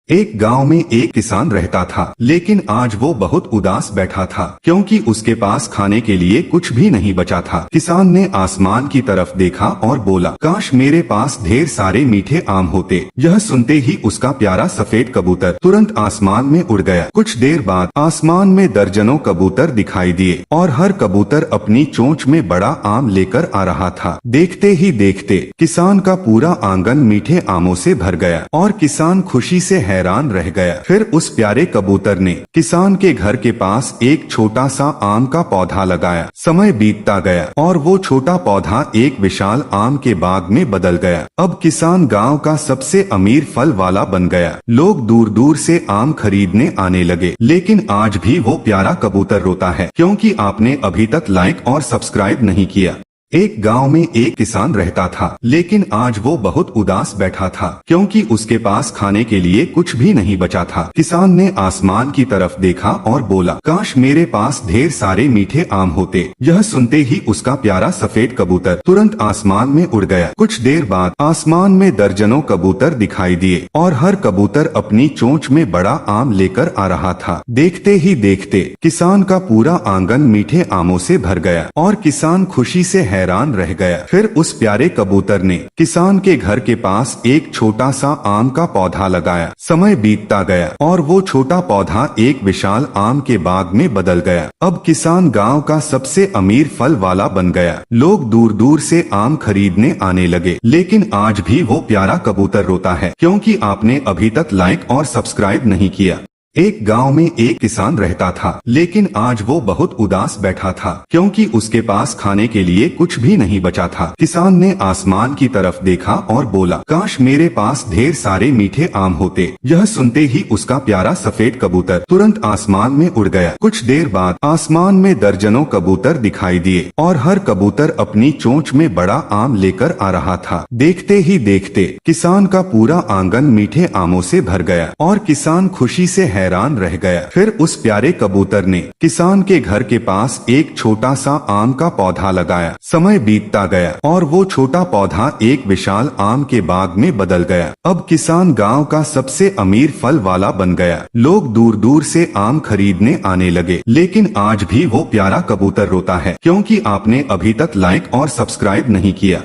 एक गांव में एक किसान रहता था, लेकिन आज वो बहुत उदास बैठा था क्योंकि उसके पास खाने के लिए कुछ भी नहीं बचा था। किसान ने आसमान की तरफ देखा और बोला, काश मेरे पास ढेर सारे मीठे आम होते। यह सुनते ही उसका प्यारा सफेद कबूतर तुरंत आसमान में उड़ गया। कुछ देर बाद आसमान में दर्जनों कबूतर दिखाई दिए और हर कबूतर अपनी चोंच में बड़ा आम लेकर आ रहा था। देखते ही देखते किसान का पूरा आंगन मीठे आमों से भर गया और किसान खुशी से हैरान रह गया। फिर उस प्यारे कबूतर ने किसान के घर के पास एक छोटा सा आम का पौधा लगाया। समय बीतता गया और वो छोटा पौधा एक विशाल आम के बाग में बदल गया। अब किसान गांव का सबसे अमीर फल वाला बन गया। लोग दूर दूर से आम खरीदने आने लगे, लेकिन आज भी वो प्यारा कबूतर रोता है क्योंकि आपने अभी तक लाइक और सब्सक्राइब नहीं किया। एक गांव में एक किसान रहता था, लेकिन आज वो बहुत उदास बैठा था क्योंकि उसके पास खाने के लिए कुछ भी नहीं बचा था। किसान ने आसमान की तरफ देखा और बोला, काश मेरे पास ढेर सारे मीठे आम होते। यह सुनते ही उसका प्यारा सफेद कबूतर तुरंत आसमान में उड़ गया। कुछ देर बाद आसमान में दर्जनों कबूतर दिखाई दिए और हर कबूतर अपनी चोंच में बड़ा आम लेकर आ रहा था। देखते ही देखते किसान का पूरा आंगन मीठे आमों से भर गया और किसान खुशी से हैरान रह गया। फिर उस प्यारे कबूतर ने किसान के घर के पास एक छोटा सा आम का पौधा लगाया। समय बीतता गया और वो छोटा पौधा एक विशाल आम के बाग में बदल गया। अब किसान गांव का सबसे अमीर फल वाला बन गया। लोग दूर दूर से आम खरीदने आने लगे, लेकिन आज भी वो प्यारा कबूतर रोता है क्योंकि आपने अभी तक लाइक और सब्सक्राइब नहीं किया। एक गांव में एक किसान रहता था, लेकिन आज वो बहुत उदास बैठा था क्योंकि उसके पास खाने के लिए कुछ भी नहीं बचा था। किसान ने आसमान की तरफ देखा और बोला, काश मेरे पास ढेर सारे मीठे आम होते। यह सुनते ही उसका प्यारा सफेद कबूतर तुरंत आसमान में उड़ गया। कुछ देर बाद आसमान में दर्जनों कबूतर दिखाई दिए और हर कबूतर अपनी चोंच में बड़ा आम लेकर आ रहा था। देखते ही देखते किसान का पूरा आंगन मीठे आमों से भर गया और किसान खुशी से हैरान रह गया। फिर उस प्यारे कबूतर ने किसान के घर के पास एक छोटा सा आम का पौधा लगाया। समय बीतता गया और वो छोटा पौधा एक विशाल आम के बाग में बदल गया। अब किसान गांव का सबसे अमीर फल वाला बन गया। लोग दूर दूर से आम खरीदने आने लगे, लेकिन आज भी वो प्यारा कबूतर रोता है क्योंकि आपने अभी तक लाइक और सब्सक्राइब नहीं किया।